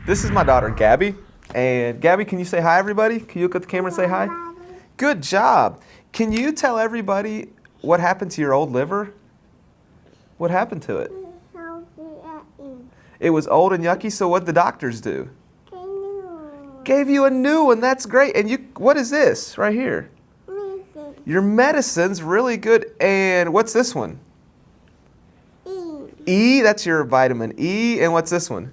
This is my daughter, Gabby. And Gabby, can you say hi, everybody? Can you look at the camera and say hi? Good job. Can you tell everybody what happened to your old liver? What happened to it? It was old and yucky, so what did the doctors do? Gave you a new one. That's great. And what is this right here? Your medicine's really good. And what's this one? E, that's your vitamin E. And what's this one?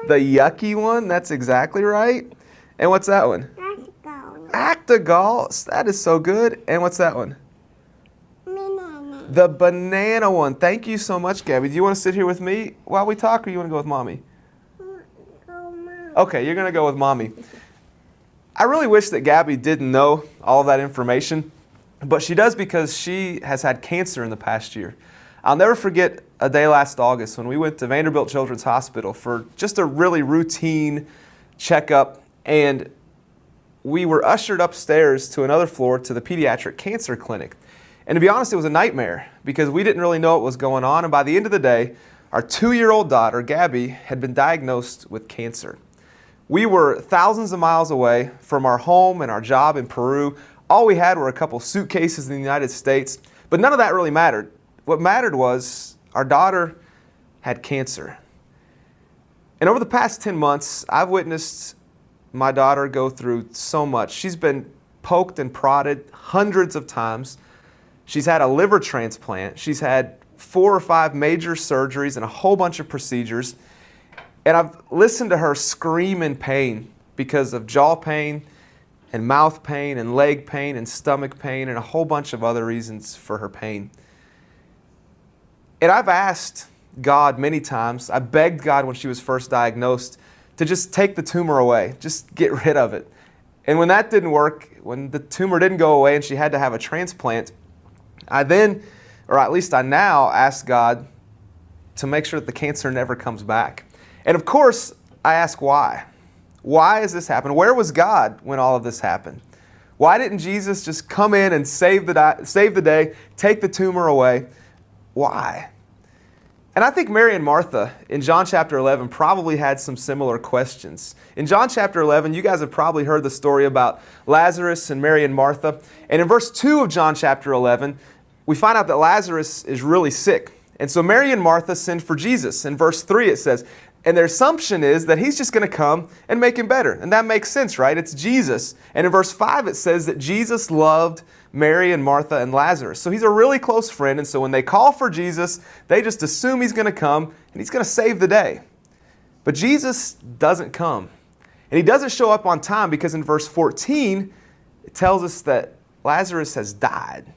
The yucky one. That's exactly right. And what's that one? Actigol. That is so good. And what's that one? The banana one. Thank you so much, Gabby. Do you want to sit here with me while we talk, or you want to go with Mommy? Okay, you're going to go with Mommy. I really wish that Gabby didn't know all of that information, but she does because she has had cancer in the past year. I'll never forget a day last August when we went to Vanderbilt Children's Hospital for just a really routine checkup, and we were ushered upstairs to another floor to the pediatric cancer clinic. And to be honest, it was a nightmare because we didn't really know what was going on, and by the end of the day, our 2-year-old daughter, Gabby, had been diagnosed with cancer. We were thousands of miles away from our home and our job in Peru. All we had were a couple suitcases in the United States, but none of that really mattered. What mattered was our daughter had cancer. And over the past 10 months, I've witnessed my daughter go through so much. She's been poked and prodded hundreds of times. She's had a liver transplant. She's had 4 or 5 major surgeries and a whole bunch of procedures. And I've listened to her scream in pain because of jaw pain and mouth pain and leg pain and stomach pain and a whole bunch of other reasons for her pain. And I've asked God many times, I begged God when she was first diagnosed to just take the tumor away, just get rid of it. And when that didn't work, when the tumor didn't go away and she had to have a transplant, I now ask God to make sure that the cancer never comes back. And of course, I ask why. Why has this happened? Where was God when all of this happened? Why didn't Jesus just come in and save the day, take the tumor away? Why? And I think Mary and Martha in John chapter 11 probably had some similar questions. In John chapter 11, you guys have probably heard the story about Lazarus and Mary and Martha. And in verse 2 of John chapter 11, we find out that Lazarus is really sick. And so Mary and Martha send for Jesus. In verse 3 it says, and their assumption is that he's just going to come and make him better. And that makes sense, right? It's Jesus. And in verse 5 it says that Jesus loved Mary and Martha and Lazarus. So he's a really close friend. And so when they call for Jesus, they just assume he's going to come and he's going to save the day. But Jesus doesn't come. And he doesn't show up on time because in verse 14, it tells us that Lazarus has died.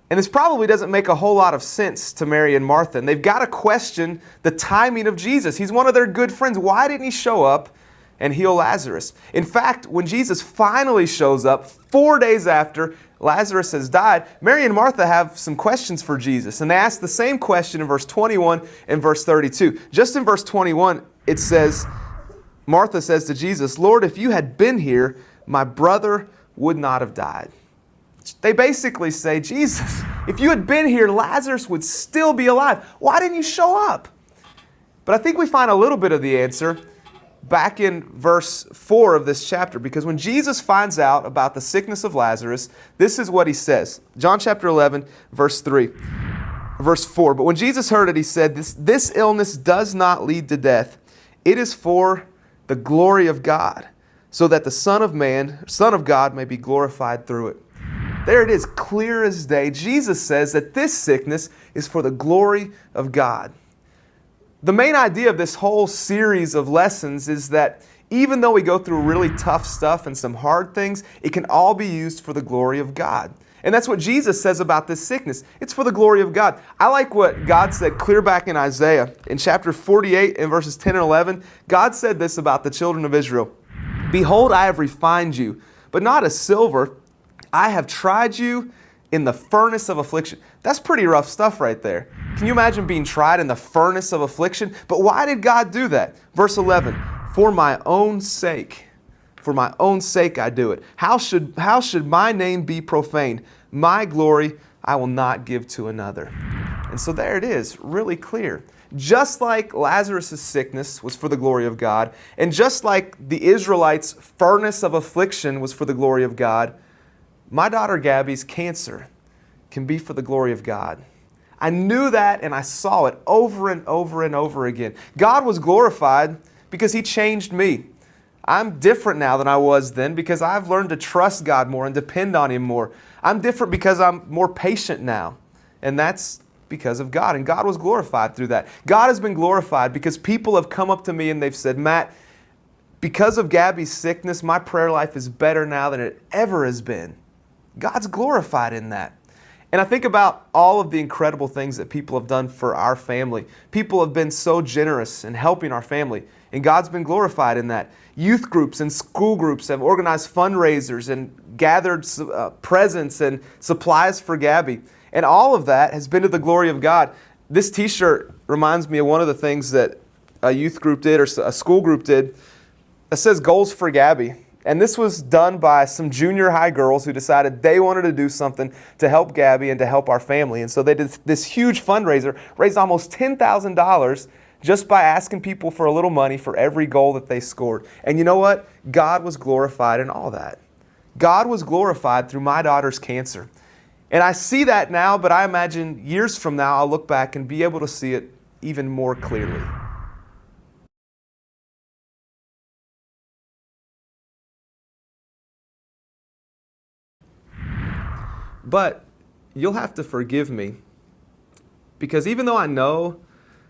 And this probably doesn't make a whole lot of sense to Mary and Martha. And they've got to question the timing of Jesus. He's one of their good friends. Why didn't he show up and heal Lazarus? In fact, when Jesus finally shows up 4 days after Lazarus has died, Mary and Martha have some questions for Jesus. And they ask the same question in verse 21 and verse 32. Just in verse 21, it says, Martha says to Jesus, Lord, if you had been here, my brother would not have died. They basically say, Jesus, if you had been here, Lazarus would still be alive. Why didn't you show up? But I think we find a little bit of the answer back in verse 4 of this chapter, because when Jesus finds out about the sickness of Lazarus, this is what he says. John chapter 11, verse 4. But when Jesus heard it, he said, this illness does not lead to death. It is for the glory of God, so that the Son of God may be glorified through it. There it is, clear as day. Jesus says that this sickness is for the glory of God. The main idea of this whole series of lessons is that even though we go through really tough stuff and some hard things, it can all be used for the glory of God. And that's what Jesus says about this sickness. It's for the glory of God. I like what God said clear back in Isaiah. In chapter 48 and verses 10 and 11, God said this about the children of Israel. Behold, I have refined you, but not as silver. I have tried you in the furnace of affliction. That's pretty rough stuff right there. Can you imagine being tried in the furnace of affliction? But why did God do that? Verse 11, for my own sake I do it. How should my name be profaned? My glory I will not give to another. And so there it is, really clear. Just like Lazarus' sickness was for the glory of God, and just like the Israelites' furnace of affliction was for the glory of God, my daughter Gabby's cancer can be for the glory of God. I knew that and I saw it over and over and over again. God was glorified because He changed me. I'm different now than I was then because I've learned to trust God more and depend on Him more. I'm different because I'm more patient now. And that's because of God. And God was glorified through that. God has been glorified because people have come up to me and they've said, Matt, because of Gabby's sickness, my prayer life is better now than it ever has been. God's glorified in that. And I think about all of the incredible things that people have done for our family. People have been so generous in helping our family, and God's been glorified in that. Youth groups and school groups have organized fundraisers and gathered presents and supplies for Gabby. And all of that has been to the glory of God. This t-shirt reminds me of one of the things that a youth group did or a school group did. It says Goals for Gabby. And this was done by some junior high girls who decided they wanted to do something to help Gabby and to help our family. And so they did this huge fundraiser, raised almost $10,000 just by asking people for a little money for every goal that they scored. And you know what? God was glorified in all that. God was glorified through my daughter's cancer. And I see that now, but I imagine years from now I'll look back and be able to see it even more clearly. But you'll have to forgive me because even though I know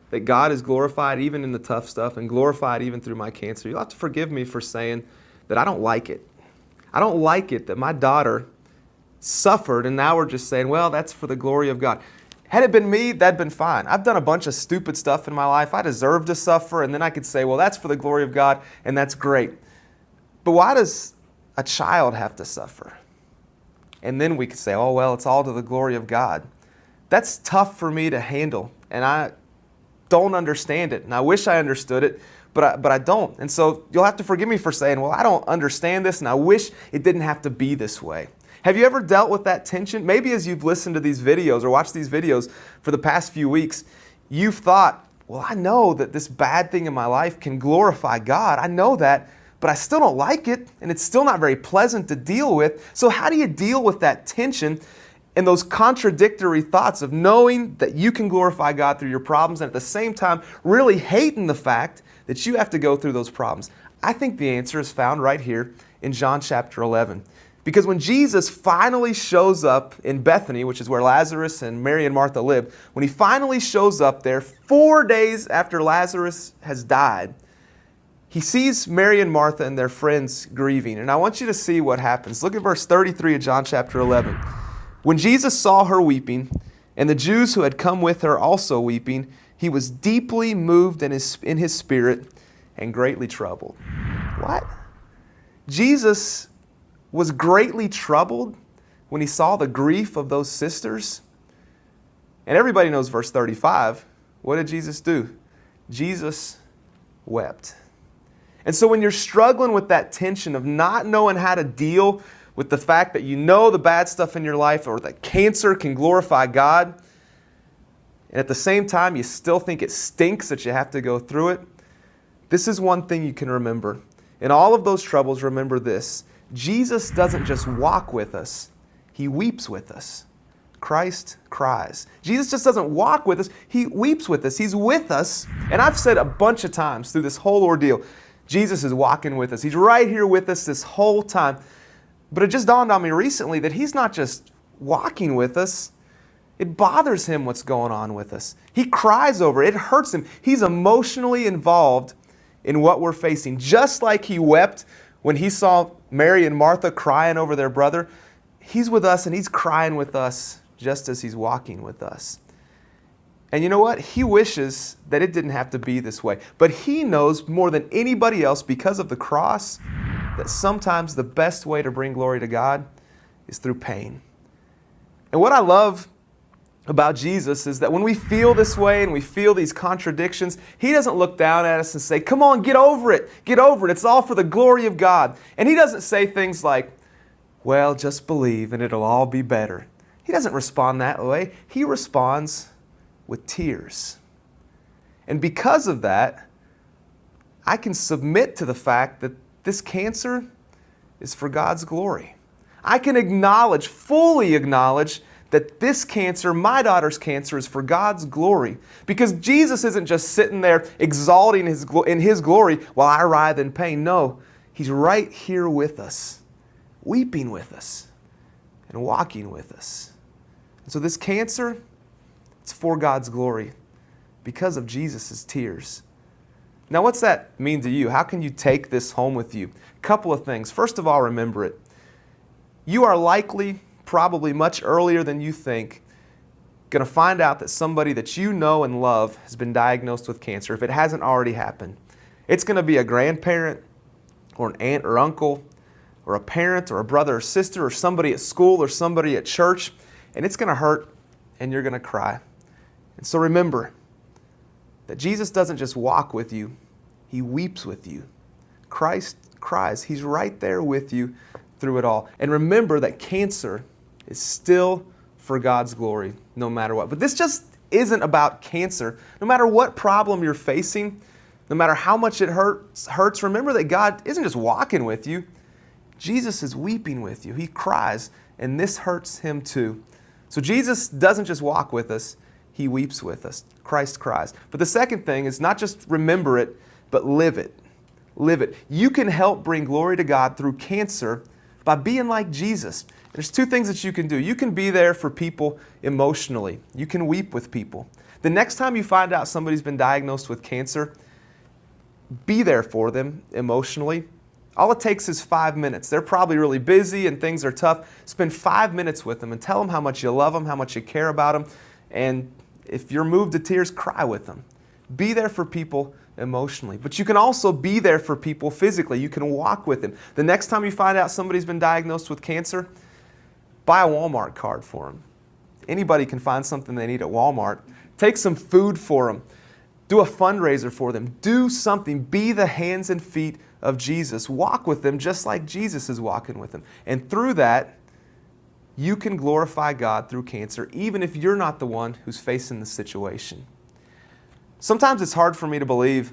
that God is glorified even in the tough stuff and glorified even through my cancer, you'll have to forgive me for saying that I don't like it. I don't like it that my daughter suffered and now we're just saying, well, that's for the glory of God. Had it been me, that'd been fine. I've done a bunch of stupid stuff in my life. I deserve to suffer, and then I could say, well, that's for the glory of God, and that's great. But why does a child have to suffer? And then we could say, oh, well, it's all to the glory of God. That's tough for me to handle, and I don't understand it. And I wish I understood it, but I don't. And so you'll have to forgive me for saying, well, I don't understand this, and I wish it didn't have to be this way. Have you ever dealt with that tension? Maybe as you've listened to these videos or watched these videos for the past few weeks, you've thought, well, I know that this bad thing in my life can glorify God. I know that. But I still don't like it, and it's still not very pleasant to deal with. So how do you deal with that tension and those contradictory thoughts of knowing that you can glorify God through your problems and at the same time really hating the fact that you have to go through those problems? I think the answer is found right here in John chapter 11. Because when Jesus finally shows up in Bethany, which is where Lazarus and Mary and Martha lived, when He finally shows up there 4 days after Lazarus has died, He sees Mary and Martha and their friends grieving. And I want you to see what happens. Look at verse 33 of John chapter 11. When Jesus saw her weeping, and the Jews who had come with her also weeping, He was deeply moved in his spirit and greatly troubled. What? Jesus was greatly troubled when He saw the grief of those sisters? And everybody knows verse 35. What did Jesus do? Jesus wept. And so when you're struggling with that tension of not knowing how to deal with the fact that you know the bad stuff in your life or that cancer can glorify God, and at the same time you still think it stinks that you have to go through it, this is one thing you can remember. In all of those troubles, remember this: Jesus doesn't just walk with us, He weeps with us. Christ cries. Jesus just doesn't walk with us, He weeps with us. He's with us. And I've said a bunch of times through this whole ordeal, Jesus is walking with us. He's right here with us this whole time. But it just dawned on me recently that He's not just walking with us. It bothers Him what's going on with us. He cries over it. It hurts Him. He's emotionally involved in what we're facing. Just like He wept when He saw Mary and Martha crying over their brother, He's with us and He's crying with us just as He's walking with us. And you know what? He wishes that it didn't have to be this way. But He knows more than anybody else, because of the cross, that sometimes the best way to bring glory to God is through pain. And what I love about Jesus is that when we feel this way and we feel these contradictions, He doesn't look down at us and say, come on, get over it. Get over it. It's all for the glory of God. And He doesn't say things like, well, just believe and it'll all be better. He doesn't respond that way. He responds with tears. And because of that, I can submit to the fact that this cancer is for God's glory. I can acknowledge, fully acknowledge, that this cancer, my daughter's cancer, is for God's glory. Because Jesus isn't just sitting there exalting in His glory while I writhe in pain. No, He's right here with us, weeping with us, and walking with us. And so this cancer, it's for God's glory because of Jesus' tears. Now, what's that mean to you? How can you take this home with you? A couple of things. First of all, remember it. You are likely, probably much earlier than you think, going to find out that somebody that you know and love has been diagnosed with cancer, if it hasn't already happened. It's going to be a grandparent or an aunt or uncle or a parent or a brother or sister or somebody at school or somebody at church, and it's going to hurt and you're going to cry. And so remember that Jesus doesn't just walk with you, He weeps with you. Christ cries. He's right there with you through it all. And remember that cancer is still for God's glory, no matter what. But this just isn't about cancer. No matter what problem you're facing, no matter how much it hurts, remember that God isn't just walking with you. Jesus is weeping with you. He cries, and this hurts Him too. So Jesus doesn't just walk with us, He weeps with us. Christ cries. But the second thing is not just remember it, but live it. Live it. You can help bring glory to God through cancer by being like Jesus. There's two things that you can do. You can be there for people emotionally. You can weep with people. The next time you find out somebody's been diagnosed with cancer, be there for them emotionally. All it takes is 5 minutes. They're probably really busy and things are tough. Spend 5 minutes with them and tell them how much you love them, how much you care about them. And if you're moved to tears, cry with them. Be there for people emotionally. But you can also be there for people physically. You can walk with them. The next time you find out somebody's been diagnosed with cancer, buy a Walmart card for them. Anybody can find something they need at Walmart. Take some food for them. Do a fundraiser for them. Do something. Be the hands and feet of Jesus. Walk with them just like Jesus is walking with them. And through that, you can glorify God through cancer, even if you're not the one who's facing the situation. Sometimes it's hard for me to believe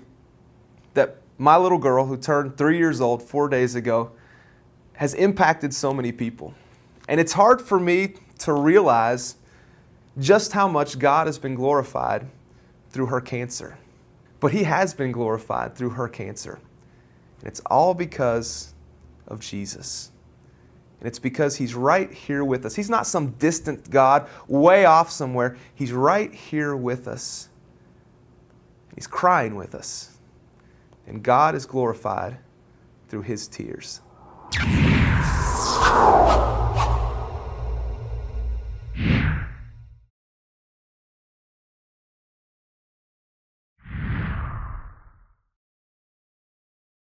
that my little girl, who turned 3 years old 4 days ago, has impacted so many people. And it's hard for me to realize just how much God has been glorified through her cancer. But He has been glorified through her cancer. And it's all because of Jesus. And it's because He's right here with us. He's not some distant God way off somewhere. He's right here with us. He's crying with us. And God is glorified through His tears.